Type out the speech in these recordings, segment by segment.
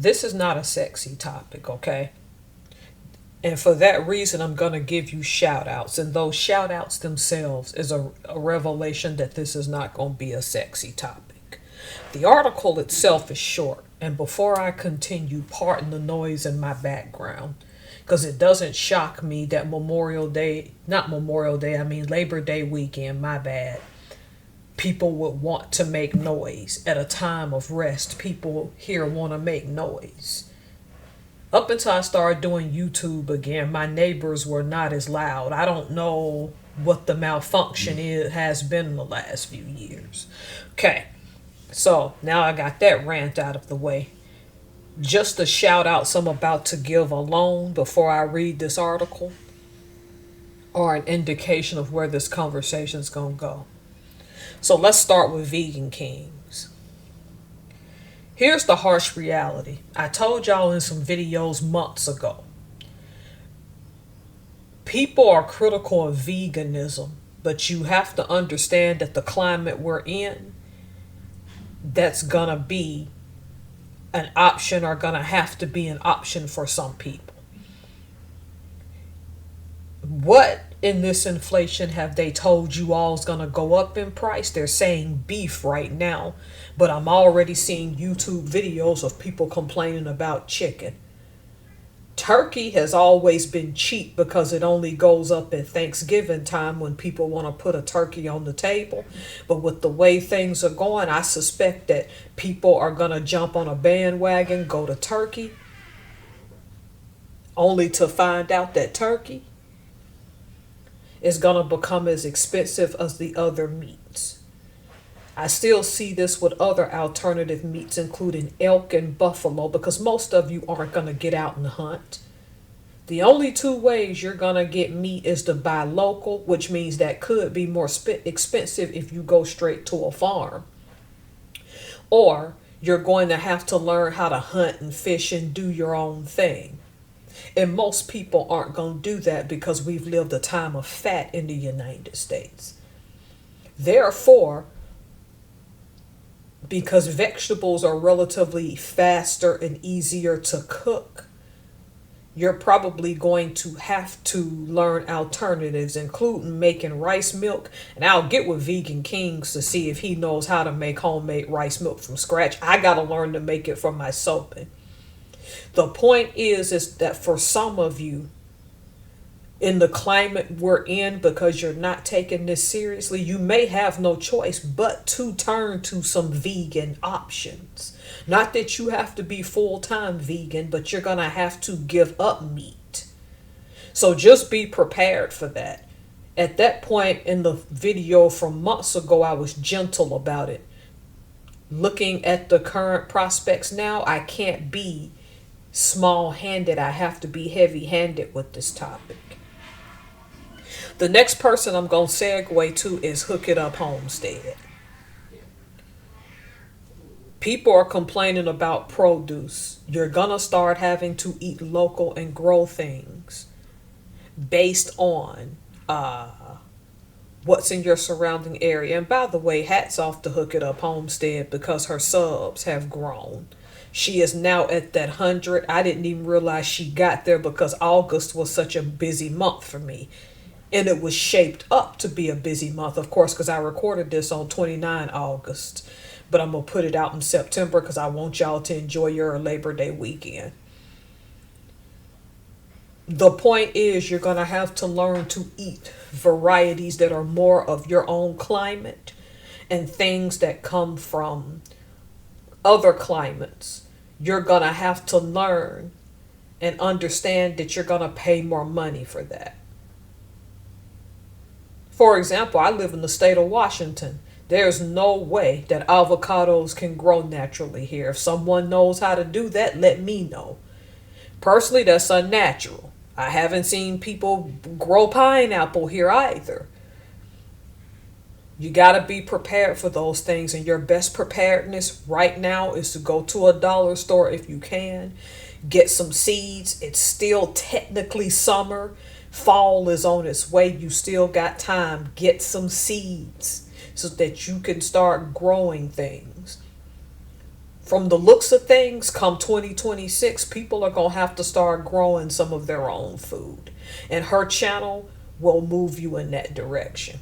This is not a sexy topic, okay? And for that reason, I'm going to give you shout outs. And those shout outs themselves is a revelation that this is not going to be a sexy topic. The article itself is short. And before I continue, pardon the noise in my background. Because it doesn't shock me that Labor Day weekend, my bad. People would want to make noise at a time of rest. People here want to make noise. Up until I started doing YouTube again, my neighbors were not as loud. I don't know what the malfunction has been in the last few years. Okay, so now I got that rant out of the way. Just a shout out I'm about to give alone before I read this article are an indication of where this conversation is going to go. So let's start with Vegan Kings. Here's the harsh reality. I told y'all in some videos months ago. People are critical of veganism, but you have to understand that the climate we're in, that's gonna be an option or gonna have to be an option for some people. What in this inflation have they told you all is going to go up in price? They're saying beef right now, but I'm already seeing YouTube videos of people complaining about chicken. Turkey has always been cheap because it only goes up at Thanksgiving time when people want to put a turkey on the table. But with the way things are going, I suspect that people are going to jump on a bandwagon, go to turkey, only to find out that turkey is going to become as expensive as the other meats. I still see this with other alternative meats, including elk and buffalo, because most of you aren't going to get out and hunt. The only two ways you're going to get meat is to buy local, which means that could be more expensive if you go straight to a farm. Or you're going to have to learn how to hunt and fish and do your own thing. And most people aren't going to do that because we've lived a time of fat in the United States. Therefore, because vegetables are relatively faster and easier to cook, you're probably going to have to learn alternatives, including making rice milk. And I'll get with Vegan Kings to see if he knows how to make homemade rice milk from scratch. I got to learn to make it for myself. The point is that for some of you, in the climate we're in, because you're not taking this seriously, you may have no choice but to turn to some vegan options. Not that you have to be full-time vegan, but you're going to have to give up meat. So just be prepared for that. At that point in the video from months ago, I was gentle about it. Looking at the current prospects now, I can't be small-handed. I have to be heavy-handed with this topic. The next person I'm going to segue to is Hook It Up Homestead. People are complaining about produce. You're going to start having to eat local and grow things based on what's in your surrounding area. And by the way, hats off to Hook It Up Homestead because her subs have grown. She is now at that 100. I didn't even realize she got there because August was such a busy month for me. And it was shaped up to be a busy month, of course, because I recorded this on 29 August. But I'm going to put it out in September because I want y'all to enjoy your Labor Day weekend. The point is you're going to have to learn to eat varieties that are more of your own climate and things that come from other climates. You're going to have to learn and understand that you're going to pay more money for that. For example, I live in the state of Washington. There's no way that avocados can grow naturally here. If someone knows how to do that, let me know. Personally, that's unnatural. I haven't seen people grow pineapple here either. You got to be prepared for those things, and your best preparedness right now is to go to a dollar store if you can. Get some seeds. It's still technically summer. Fall is on its way. You still got time. Get some seeds so that you can start growing things. From the looks of things, come 2026, people are going to have to start growing some of their own food. And her channel will move you in that direction.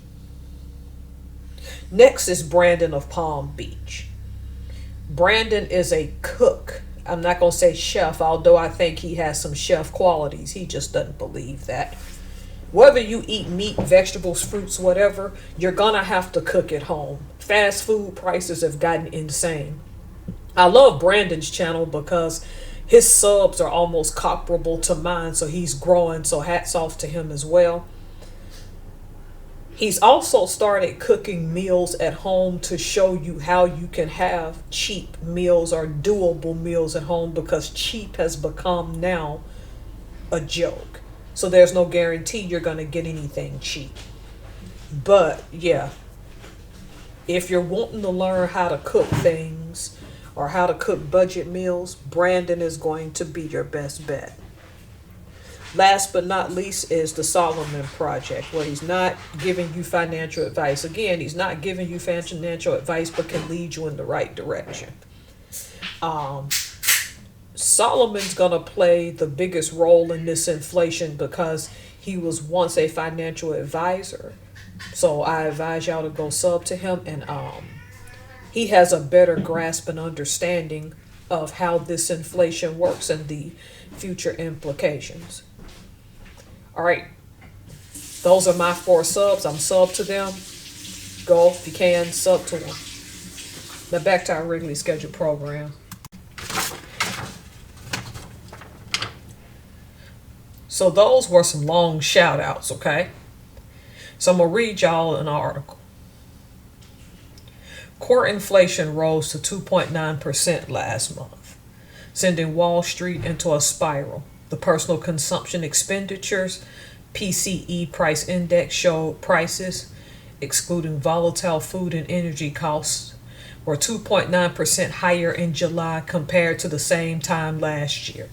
Next is Brandon of Palm Beach. Brandon is a cook. I'm not going to say chef, although I think he has some chef qualities. He just doesn't believe that. Whether you eat meat, vegetables, fruits, whatever, you're going to have to cook at home. Fast food prices have gotten insane. I love Brandon's channel because his subs are almost comparable to mine, so he's growing, so hats off to him as well. He's also started cooking meals at home to show you how you can have cheap meals or doable meals at home, because cheap has become now a joke. So there's no guarantee you're going to get anything cheap. But yeah, if you're wanting to learn how to cook things or how to cook budget meals, Brandon is going to be your best bet. Last but not least is the Solomon Project, where he's not giving you financial advice. Again, he's not giving you financial advice, but can lead you in the right direction. Solomon's going to play the biggest role in this inflation because he was once a financial advisor. So I advise y'all to go sub to him, and he has a better grasp and understanding of how this inflation works and the future implications. All right, those are my 4 subs. I'm sub to them. Go, if you can, sub to them. Now back to our regularly scheduled program. So those were some long shout outs, okay? So I'm going to read y'all an article. Core inflation rose to 2.9% last month, sending Wall Street into a spiral. The personal consumption expenditures PCE price index showed prices, excluding volatile food and energy costs, were 2.9% higher in July compared to the same time last year.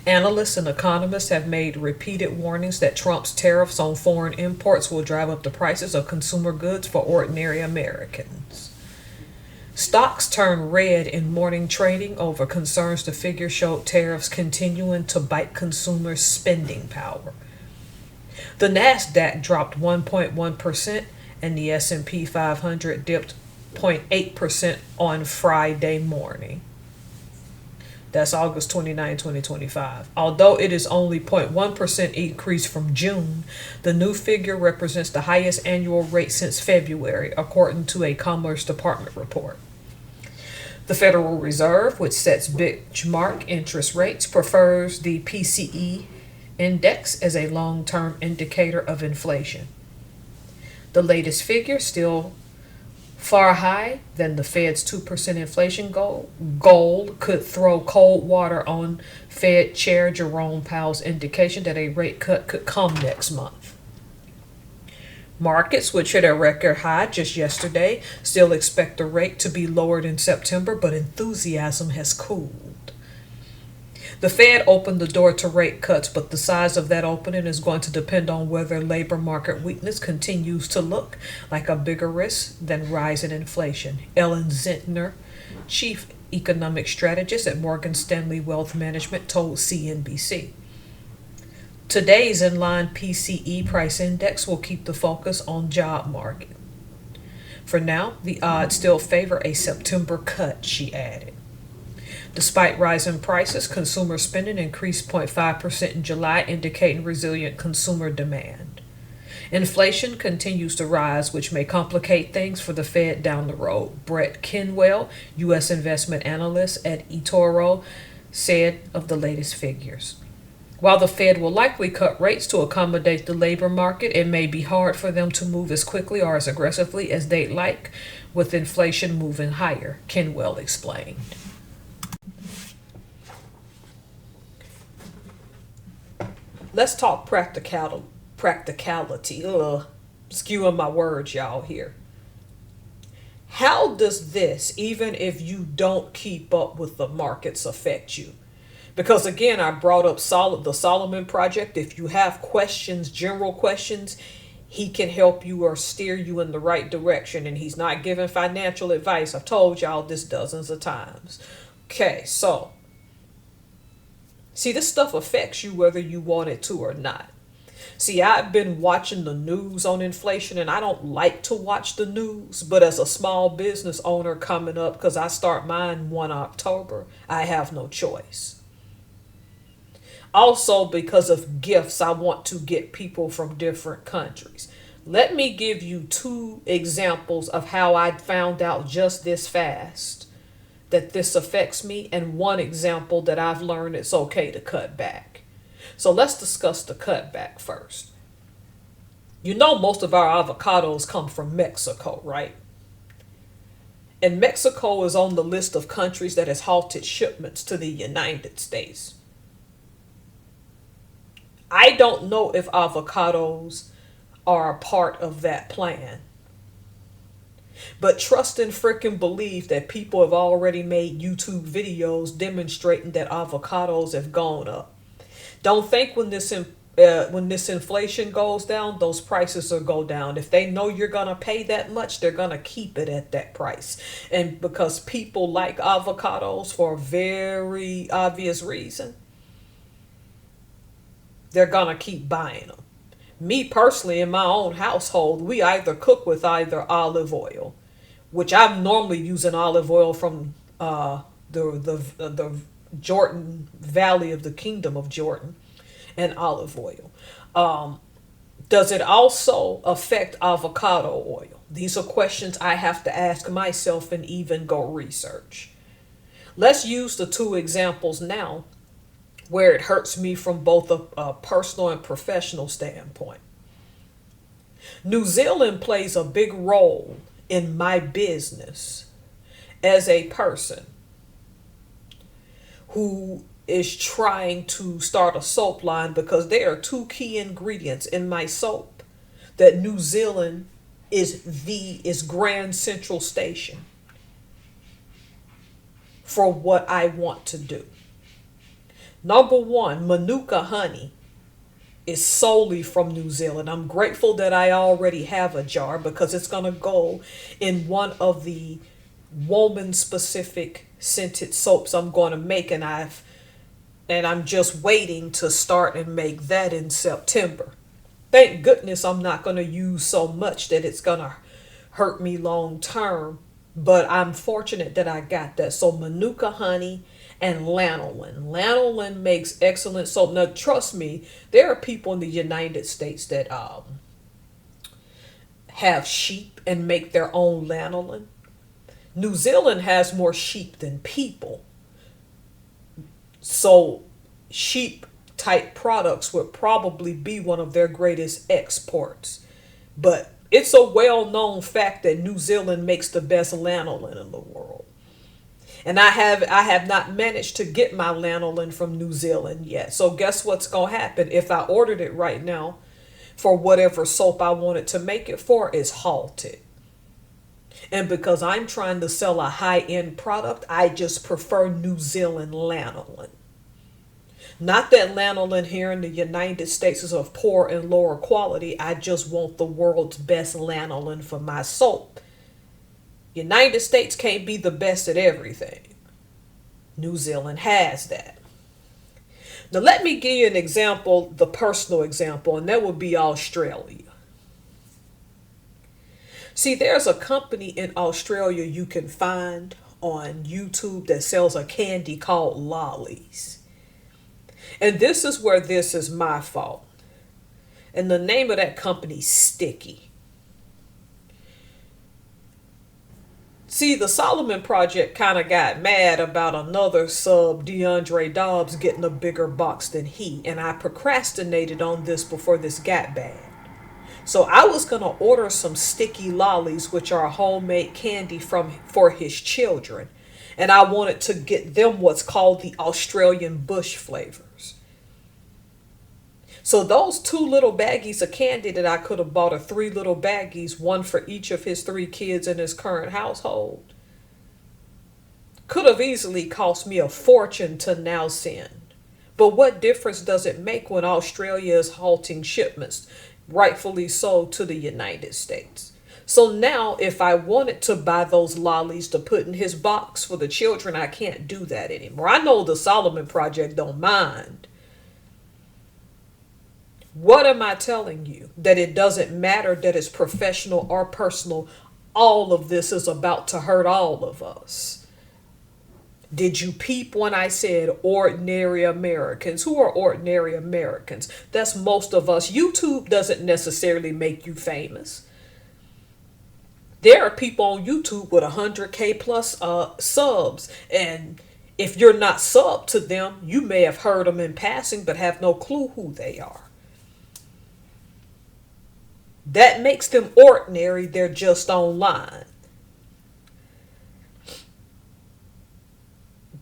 Analysts and economists have made repeated warnings that Trump's tariffs on foreign imports will drive up the prices of consumer goods for ordinary Americans. Stocks turned red in morning trading over concerns the figure showed tariffs continuing to bite consumers' spending power. The Nasdaq dropped 1.1% and the S&P 500 dipped 0.8% on Friday morning. That's August 29, 2025. Although it is only 0.1% increase from June, the new figure represents the highest annual rate since February, according to a Commerce Department report. The Federal Reserve, which sets benchmark interest rates, prefers the PCE index as a long-term indicator of inflation. The latest figure, still far higher than the Fed's 2% inflation goal, could throw cold water on Fed Chair Jerome Powell's indication that a rate cut could come next month. Markets, which hit a record high just yesterday, still expect the rate to be lowered in September, but enthusiasm has cooled. The Fed opened the door to rate cuts, but the size of that opening is going to depend on whether labor market weakness continues to look like a bigger risk than rising inflation. Ellen Zentner, chief economic strategist at Morgan Stanley Wealth Management, told CNBC. Today's inline PCE price index will keep the focus on job market. For now, the odds still favor a September cut, she added. Despite rising prices, consumer spending increased 0.5% in July, indicating resilient consumer demand. Inflation continues to rise, which may complicate things for the Fed down the road. Brett Kinwell, U.S. investment analyst at eToro, said of the latest figures. While the Fed will likely cut rates to accommodate the labor market, it may be hard for them to move as quickly or as aggressively as they'd like, with inflation moving higher, Kinwell explained. Let's talk practicality. Skewing my words, y'all, here. How does this, even if you don't keep up with the markets, affect you? Because again, I brought up the Solomon Project. If you have questions, general questions, he can help you or steer you in the right direction, and he's not giving financial advice. I've told y'all this dozens of times. Okay, so see, this stuff affects you whether you want it to or not. See, I've been watching the news on inflation, and I don't like to watch the news, but as a small business owner coming up, because I start mine 1 October, I have no choice. Also, because of gifts, I want to get people from different countries. Let me give you 2 examples of how I found out just this fast that this affects me, and 1 example that I've learned it's okay to cut back. So let's discuss the cutback first. You know, most of our avocados come from Mexico, right? And Mexico is on the list of countries that has halted shipments to the United States. I don't know if avocados are a part of that plan. But trust and frickin' believe that people have already made YouTube videos demonstrating that avocados have gone up. Don't think when this inflation goes down, those prices will go down. If they know you're gonna pay that much, they're gonna keep it at that price. And because people like avocados for a very obvious reason, they're gonna keep buying them. Me personally, in my own household, we either cook with either olive oil, which I'm normally using olive oil from the Jordan Valley of the Kingdom of Jordan, and olive oil. Does it also affect avocado oil? These are questions I have to ask myself and even go research. Let's use the 2 examples now where it hurts me from both a personal and professional standpoint. New Zealand plays a big role in my business as a person who is trying to start a soap line, because there are 2 key ingredients in my soap that New Zealand is Grand Central Station for what I want to do. Number 1, Manuka honey is solely from New Zealand. I'm grateful that I already have a jar, because it's going to go in one of the woman specific scented soaps I'm going to make, and I'm just waiting to start and make that in September. Thank goodness I'm not going to use so much that it's going to hurt me long term, but I'm fortunate that I got that. So Manuka honey and lanolin. Lanolin makes excellent soap. Now, trust me, there are people in the United States that have sheep and make their own lanolin. New Zealand has more sheep than people. So sheep type products would probably be one of their greatest exports. But it's a well-known fact that New Zealand makes the best lanolin in the world. And I have not managed to get my lanolin from New Zealand yet. So guess what's going to happen? If I ordered it right now for whatever soap I wanted to make it for, is halted. And because I'm trying to sell a high-end product, I just prefer New Zealand lanolin. Not that lanolin here in the United States is of poor and lower quality. I just want the world's best lanolin for my soap. United States can't be the best at everything. New Zealand has that. Now let me give you an example, the personal example, and that would be Australia. See, there's a company in Australia you can find on YouTube that sells a candy called lollies. And this is where this is my fault. And the name of that company is Sticky. See, the Solomon Project kind of got mad about another sub, DeAndre Dobbs, getting a bigger box than he. And I procrastinated on this before this got bad. So I was going to order some sticky lollies, which are homemade candy for his children. And I wanted to get them what's called the Australian bush flavors. So those 2 little baggies of candy that I could have bought, or 3 little baggies, one for each of his 3 kids in his current household, could have easily cost me a fortune to now send. But what difference does it make when Australia is halting shipments? rightfully so, to the United States. So now, if I wanted to buy those lollies to put in his box for the children, I can't do that anymore. I know the Solomon Project don't mind. What am I telling you? That it doesn't matter that it's professional or personal. All of this is about to hurt all of us. Did you peep when I said ordinary Americans? Who are ordinary Americans? That's most of us. YouTube doesn't necessarily make you famous. There are people on YouTube with 100K plus subs, and if you're not subbed to them, you may have heard them in passing but have no clue who they are. That makes them ordinary. They're just online.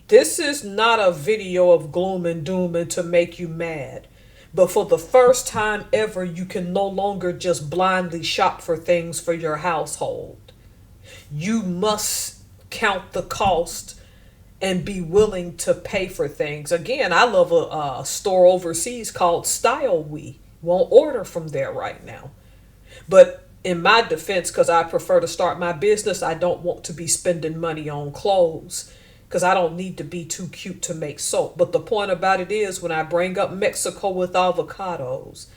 This is not a video of gloom and doom and to make you mad. But for the first time ever, you can no longer just blindly shop for things for your household. You must count the cost and be willing to pay for things. Again, I love a store overseas called Style We. Won't order from there right now. But in my defense, because I prefer to start my business, I don't want to be spending money on clothes, because I don't need to be too cute to make soap. But the point about it is, when I bring up Mexico with avocados,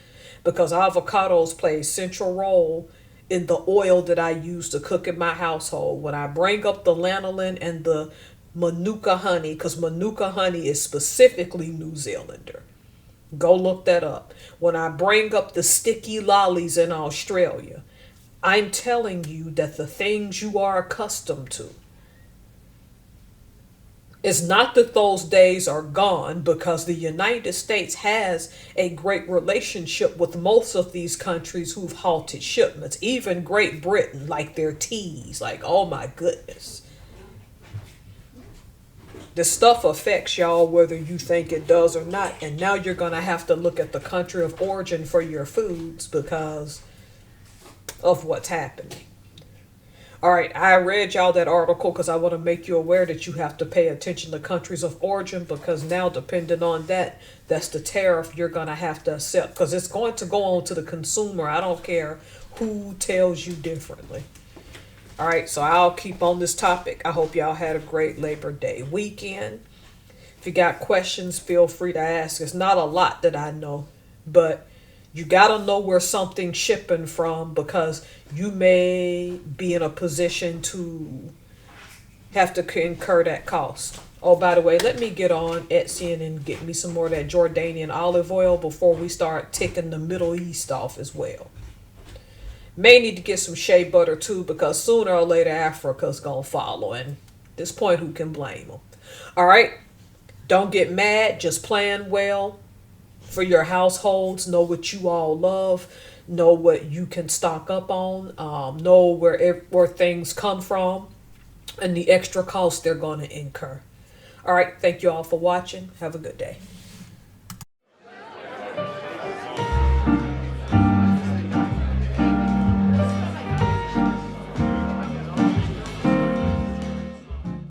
because avocados play a central role in the oil that I use to cook in my household. When I bring up the lanolin and the Manuka honey, because Manuka honey is specifically New Zealander. Go look that up. When I bring up the sticky lollies in Australia, I'm telling you that the things you are accustomed to, it's not that those days are gone, because the United States has a great relationship with most of these countries who've halted shipments. Even Great Britain, like their teas, like, oh my goodness. This stuff affects y'all whether you think it does or not. And now you're going to have to look at the country of origin for your foods because of what's happening. All right, I read y'all that article because I want to make you aware that you have to pay attention to countries of origin, because now, depending on that, that's the tariff you're going to have to accept, because it's going to go on to the consumer. I don't care who tells you differently. All right, so I'll keep on this topic. I hope y'all had a great Labor Day weekend. If you got questions, feel free to ask. It's not a lot that I know, but you got to know where something's shipping from, because you may be in a position to have to incur that cost. Oh, by the way, let me get on Etsy and get me some more of that Jordanian olive oil before we start ticking the Middle East off as well. May need to get some shea butter too, because sooner or later Africa's going to follow. And at this point, who can blame them? All right. Don't get mad. Just plan well for your households. Know what you all love. Know what you can stock up on. Know where things come from and the extra costs they're going to incur. All right. Thank you all for watching. Have a good day.